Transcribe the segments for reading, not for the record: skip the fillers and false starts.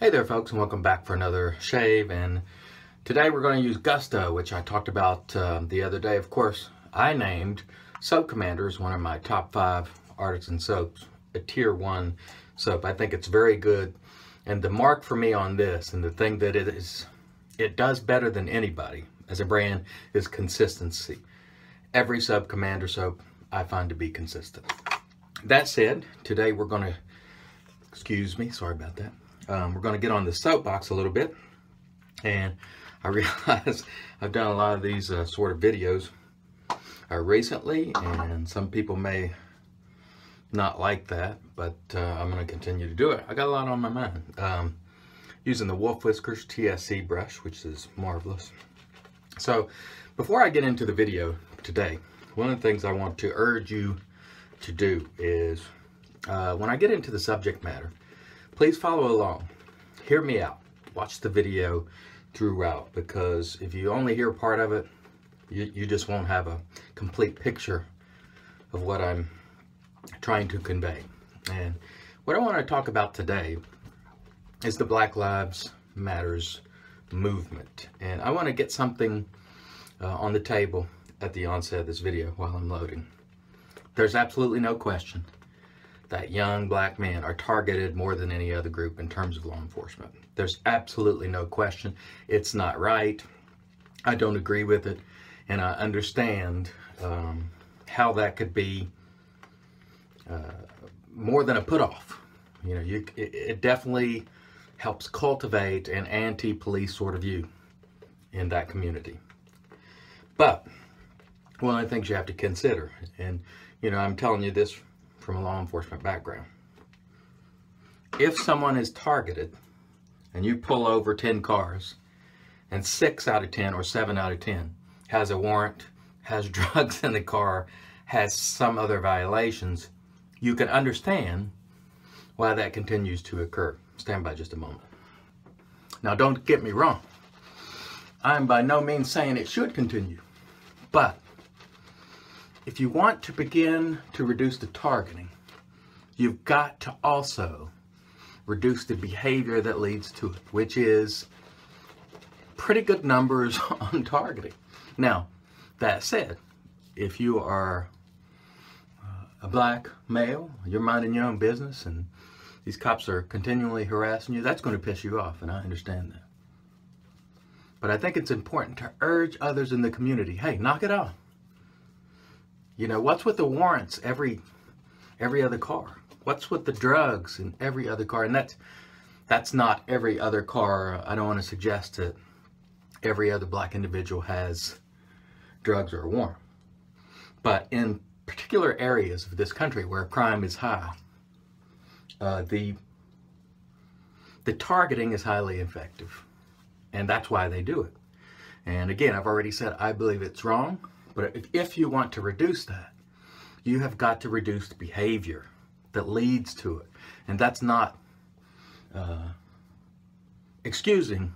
Hey there folks, and welcome back for another shave. And today we're going to use Gusto, which I talked about the other day. Of course, I named Soap Commander as one of my top 5 artisan soaps, a tier 1 soap. I think it's very good, and the mark for me on this, and the thing that it does better than anybody as a brand, is consistency. Every Soap Commander soap I find to be consistent. That said, today we're going to, excuse me, sorry about that. We're going to get on the soapbox a little bit, and I realize I've done a lot of these sort of videos recently, and some people may not like that, but I'm going to continue to do it. I got a lot on my mind. Using the Wolf Whiskers TSC brush, which is marvelous. So before I get into the video today, one of the things I want to urge you to do is when I get into the subject matter, please follow along. Hear me out. Watch the video throughout, because if you only hear part of it, you just won't have a complete picture of what I'm trying to convey. And what I want to talk about today is the Black Lives Matters movement. And I want to get something on the table at the onset of this video while I'm loading. There's absolutely no question that young black men are targeted more than any other group in terms of law enforcement. There's absolutely no question. It's not right. I don't agree with it. And I understand how that could be more than a put-off. You know, it definitely helps cultivate an anti-police sort of view in that community. But one of the things you have to consider, and you know, I'm telling you this from a law enforcement background. If someone is targeted and you pull over 10 cars and 6 out of 10 or 7 out of 10 has a warrant, has drugs in the car, has some other violations, you can understand why that continues to occur. Stand by just a moment. Now, don't get me wrong. I'm by no means saying it should continue, but if you want to begin to reduce the targeting, you've got to also reduce the behavior that leads to it, which is pretty good numbers on targeting. Now, that said, if you are a black male, you're minding your own business, and these cops are continually harassing you, that's going to piss you off, and I understand that. But I think it's important to urge others in the community, hey, knock it off. You know, what's with the warrants every other car? What's with the drugs in every other car? And that's not every other car. I don't want to suggest that every other black individual has drugs or a warrant. But in particular areas of this country where crime is high, the targeting is highly effective. And that's why they do it. And again, I've already said I believe it's wrong. But if you want to reduce that, you have got to reduce the behavior that leads to it. And that's not excusing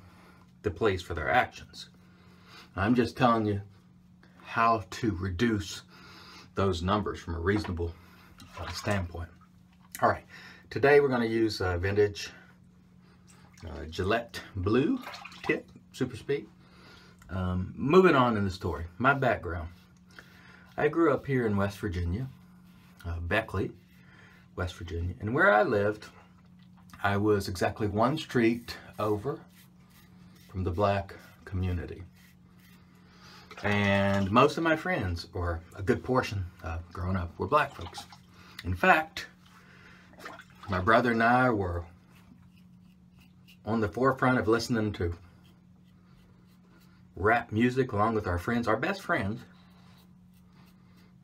the police for their actions. I'm just telling you how to reduce those numbers from a reasonable standpoint. All right, today we're going to use vintage Gillette Blue tip, Super Speed. Moving on in the story, my background. I grew up here in West Virginia, Beckley, West Virginia. And where I lived, I was exactly 1 street over from the black community. And most of my friends, or a good portion growing up, were black folks. In fact, my brother and I were on the forefront of listening to rap music along with our friends. Our best friends,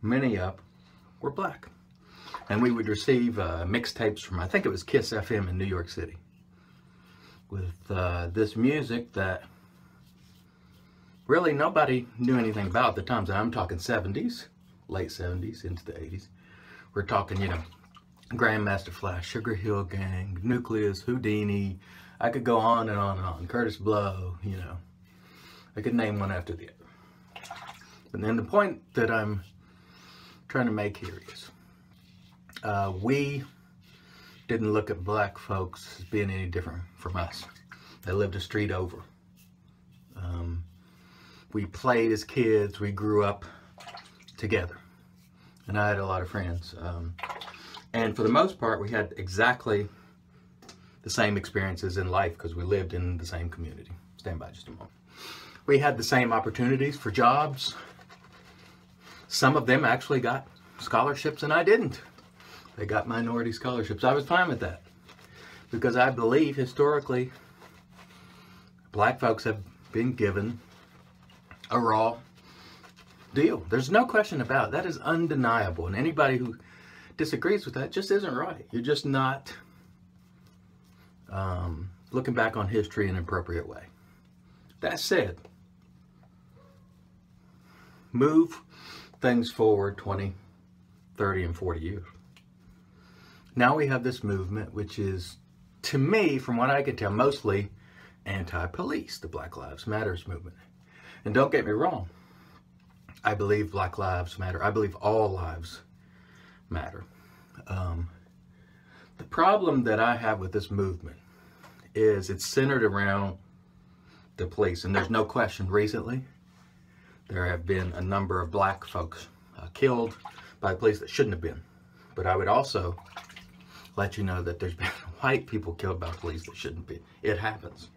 many of, were black. And we would receive mixtapes from, I think it was Kiss FM in New York City, with this music that really nobody knew anything about at the time. So I'm talking 70s, late 70s into the 80s. We're talking, you know, Grandmaster Flash, Sugar Hill Gang, Nucleus, Houdini. I could go on and on and on. Curtis Blow, you know. I could name one after the other. And then the point that I'm trying to make here is we didn't look at black folks as being any different from us. They lived a street over. We played as kids. We grew up together. And I had a lot of friends. And for the most part, we had exactly the same experiences in life because we lived in the same community. Stand by just a moment. We had the same opportunities for jobs. Some of them actually got scholarships and I didn't. They got minority scholarships. I was fine with that because I believe historically black folks have been given a raw deal. There's no question about it. That is undeniable. And anybody who disagrees with that just isn't right. You're just not looking back on history in an appropriate way. That said, move things forward 20, 30, and 40 years. Now we have this movement which is, to me, from what I can tell, mostly anti-police, the Black Lives Matters movement. And don't get me wrong, I believe Black Lives Matter. I believe all lives matter. The problem that I have with this movement is it's centered around the police. And there's no question, recently, there have been a number of black folks killed by police that shouldn't have been. But I would also let you know that there's been white people killed by police that shouldn't be. It happens.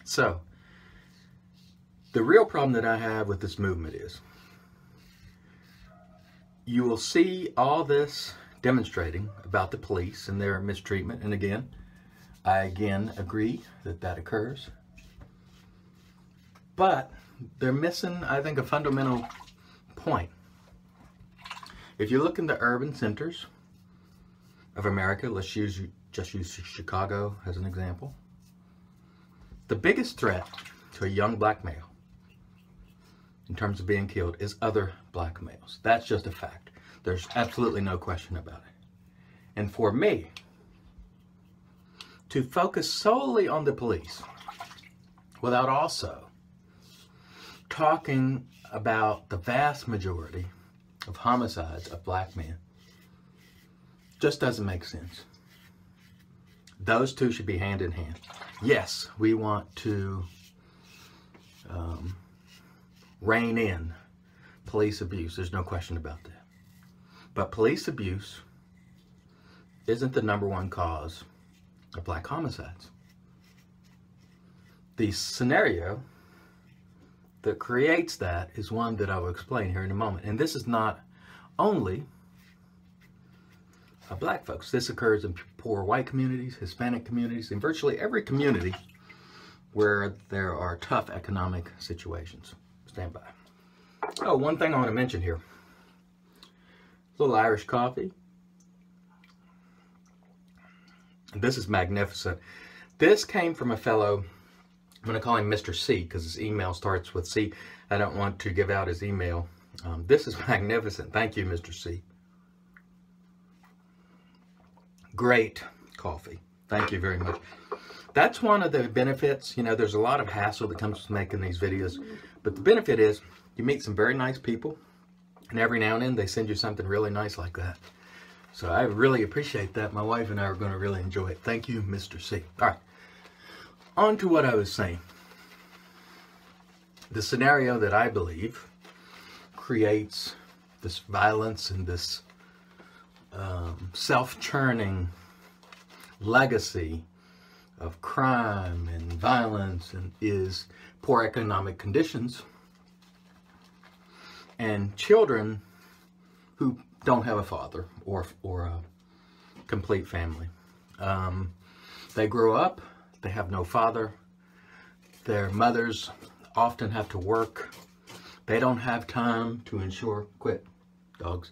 So, the real problem that I have with this movement is you will see all this demonstrating about the police and their mistreatment. And again, I agree that that occurs. But they're missing, I think, a fundamental point. If you look in the urban centers of America, let's just use Chicago as an example. The biggest threat to a young black male in terms of being killed is other black males. That's just a fact. There's absolutely no question about it. And for me, to focus solely on the police without also talking about the vast majority of homicides of black men just doesn't make sense. Those two should be hand in hand. Yes, we want to rein in police abuse. There's no question about that. But police abuse isn't the #1 cause of black homicides. The scenario that creates that is one that I will explain here in a moment. And this is not only black folks. This occurs in poor white communities, Hispanic communities, in virtually every community where there are tough economic situations. Stand by. Oh, one thing I want to mention here. A little Irish coffee. This is magnificent. This came from a fellow, I'm going to call him Mr. C because his email starts with C. I don't want to give out his email. This is magnificent. Thank you, Mr. C. Great coffee. Thank you very much. That's one of the benefits. You know, there's a lot of hassle that comes with making these videos. But the benefit is you meet some very nice people. And every now and then they send you something really nice like that. So I really appreciate that. My wife and I are going to really enjoy it. Thank you, Mr. C. All right. On to what I was saying. The scenario that I believe creates this violence and this self-churning legacy of crime and violence and is poor economic conditions and children who don't have a father or a complete family. They grow up, they have no father, their mothers often have to work, they don't have time to ensure, quit dogs,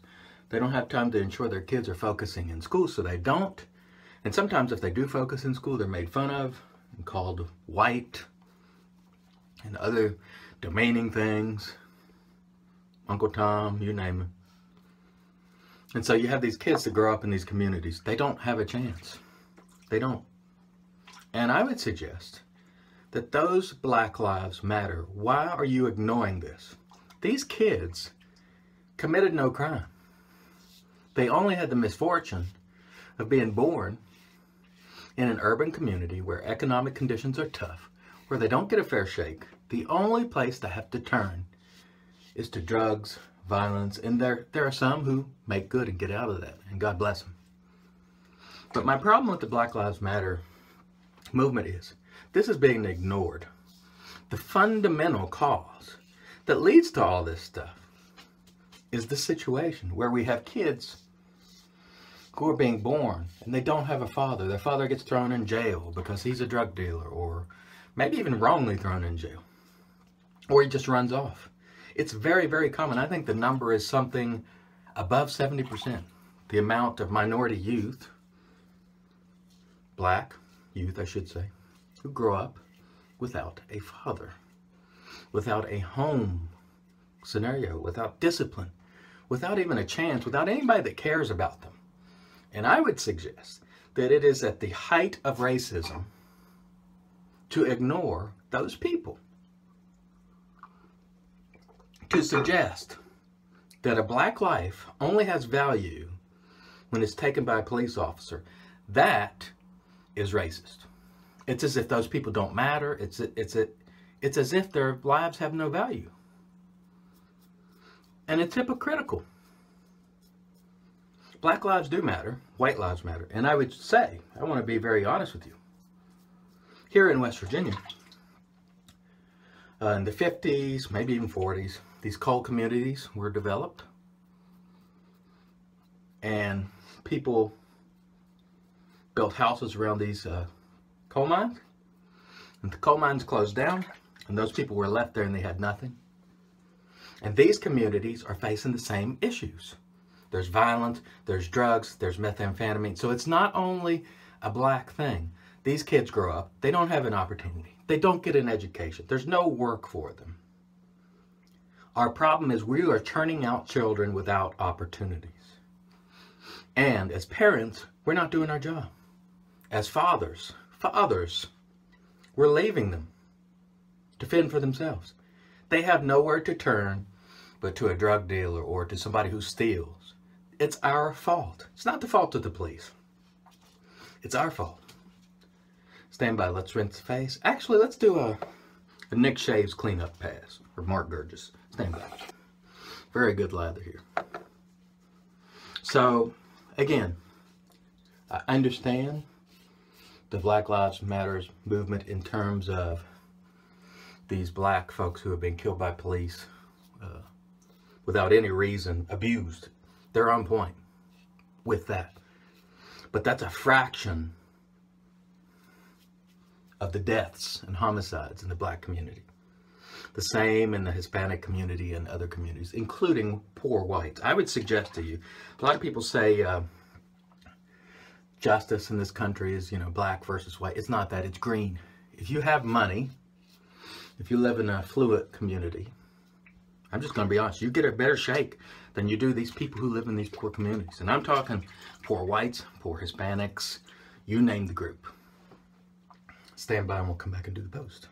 they don't have time to ensure their kids are focusing in school, so they don't. And sometimes if they do focus in school, they're made fun of and called white and other demeaning things. Uncle Tom, you name it. And so you have these kids that grow up in these communities. They don't have a chance. They don't. And I would suggest that those Black Lives Matter. Why are you ignoring this? These kids committed no crime. They only had the misfortune of being born in an urban community where economic conditions are tough, where they don't get a fair shake, the only place they have to turn is to drugs, violence, and there are some who make good and get out of that, and God bless them. But my problem with the Black Lives Matter movement is this is being ignored. The fundamental cause that leads to all this stuff is the situation where we have kids who are being born and they don't have a father. Their father gets thrown in jail because he's a drug dealer, or maybe even wrongly thrown in jail, or he just runs off. It's very, very common. I think the number is something above 70%. The amount of minority youth, black youth I should say, who grow up without a father, without a home scenario, without discipline, without even a chance, without anybody that cares about them. And I would suggest that it is at the height of racism to ignore those people. To suggest that a black life only has value when it's taken by a police officer, that is racist. It's as if those people don't matter. It's as if their lives have no value. And it's hypocritical. Black lives do matter. White lives matter. And I would say, I want to be very honest with you. Here in West Virginia, in the 50s, maybe even 40s, these coal communities were developed. And people built houses around these coal mines. And the coal mines closed down. And those people were left there and they had nothing. And these communities are facing the same issues. There's violence, there's drugs, there's methamphetamine. So it's not only a black thing. These kids grow up, they don't have an opportunity. They don't get an education. There's no work for them. Our problem is we are churning out children without opportunities. And as parents, we're not doing our job. As fathers, we're leaving them to fend for themselves. They have nowhere to turn but to a drug dealer or to somebody who steals. It's our fault. It's not the fault of the police. It's our fault. Stand by. Let's rinse the face. Actually, let's do a Nick Shaves cleanup pass for Mark Burgess. Stand by. Very good lather here. So, again, I understand the Black Lives Matter movement in terms of these black folks who have been killed by police without any reason, abused. They're on point with that. But that's a fraction of the deaths and homicides in the black community. The same in the Hispanic community and other communities, including poor whites. I would suggest to you, a lot of people say justice in this country is, black versus white. It's not that, it's green. If you have money, if you live in an affluent community, I'm just going to be honest, you get a better shake than you do these people who live in these poor communities. And I'm talking poor whites, poor Hispanics, you name the group. Stand by and we'll come back and do the post.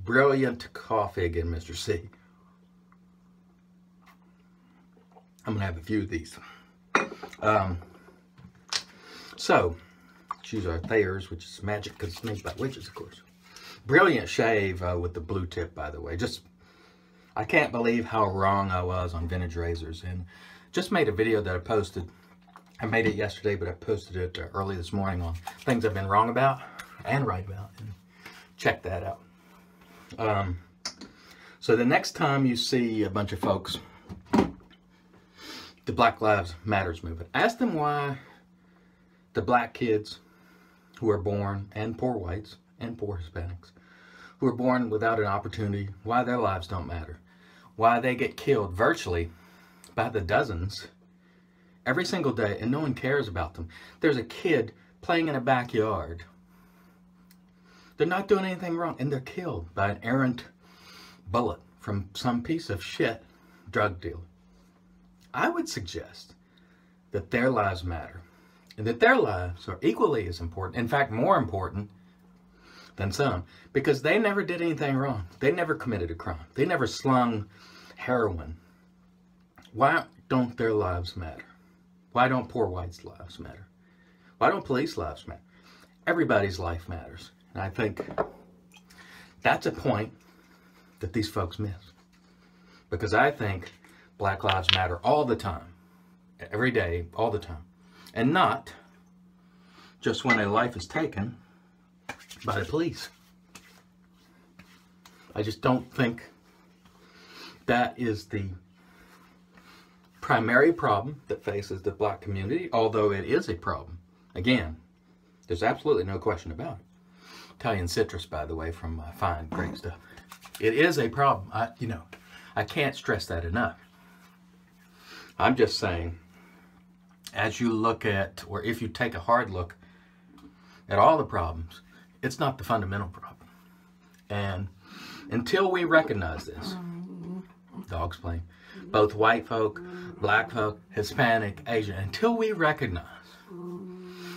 Brilliant coffee again, Mr. C. I'm going to have a few of these. So, choose our Thayer's, which is magic because it's made by witches, of course. Brilliant shave with the blue tip, by the way. I can't believe how wrong I was on vintage razors. And just made a video that I posted. I made it yesterday, but I posted it early this morning on things I've been wrong about and right about. And check that out. So the next time you see a bunch of folks, the Black Lives Matters movement, ask them why the black kids who are born, and poor whites and poor Hispanics, who are born without an opportunity, why their lives don't matter. Why they get killed virtually by the dozens every single day and no one cares about them. There's a kid playing in a backyard. They're not doing anything wrong and they're killed by an errant bullet from some piece of shit drug dealer. I would suggest that their lives matter and that their lives are equally as important, in fact more important than some, because they never did anything wrong. They never committed a crime. They never slung heroin. Why don't their lives matter? Why don't poor whites' lives matter? Why don't police lives matter? everybody's life matters. And I think that's a point that these folks miss. Because I think Black Lives Matter all the time, every day, all the time. And not just when a life is taken by the police. I just don't think that is the primary problem that faces the black community, although it is a problem. Again, there's absolutely no question about it. Italian citrus, by the way, from Fine, great stuff. It is a problem. I can't stress that enough. I'm just saying, as you look at, or if you take a hard look at all the problems, it's not the fundamental problem. And until we recognize this, dogs playing, both white folk, black folk, Hispanic, Asian, until we recognize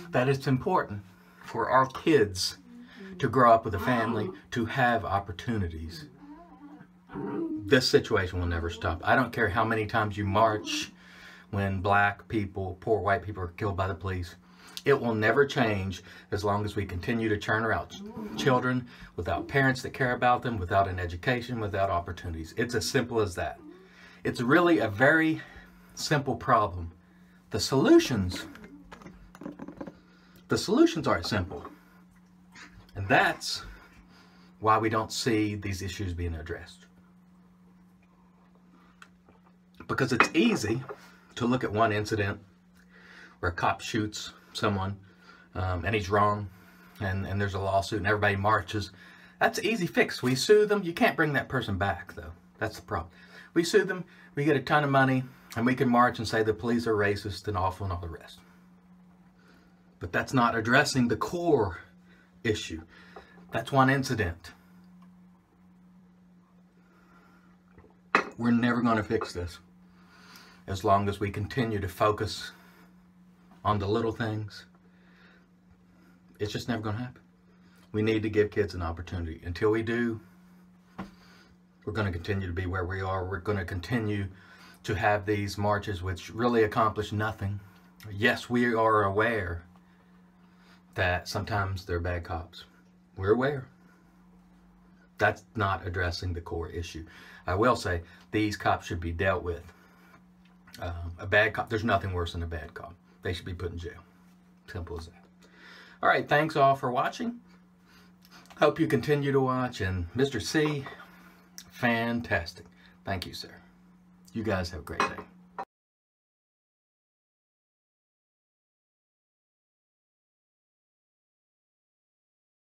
that it's important for our kids to grow up with a family, to have opportunities, this situation will never stop. I don't care how many times you march when black people, poor white people are killed by the police. It will never change as long as we continue to churn out children without parents that care about them, without an education, without opportunities. It's as simple as that. It's really a very simple problem. The solutions aren't simple. And that's why we don't see these issues being addressed. Because it's easy to look at one incident where a cop shoots someone and he's wrong and there's a lawsuit and everybody marches. That's an easy fix. We sue them. You can't bring that person back, though. That's the problem. We sue them, we get a ton of money, and we can march and say the police are racist and awful and all the rest. But that's not addressing the core issue. That's one incident. We're never going to fix this as long as we continue to focus on the little things. It's just never going to happen. We need to give kids an opportunity. Until we do, we're going to continue to be where we are. We're going to continue to have these marches which really accomplish nothing. Yes, we are aware that sometimes they're bad cops. We're aware. That's not addressing the core issue. I will say these cops should be dealt with. A bad cop, there's nothing worse than a bad cop. They should be put in jail. Simple as that. All right, thanks all for watching. Hope you continue to watch. And Mr. C, fantastic. Thank you, sir. You guys have a great day.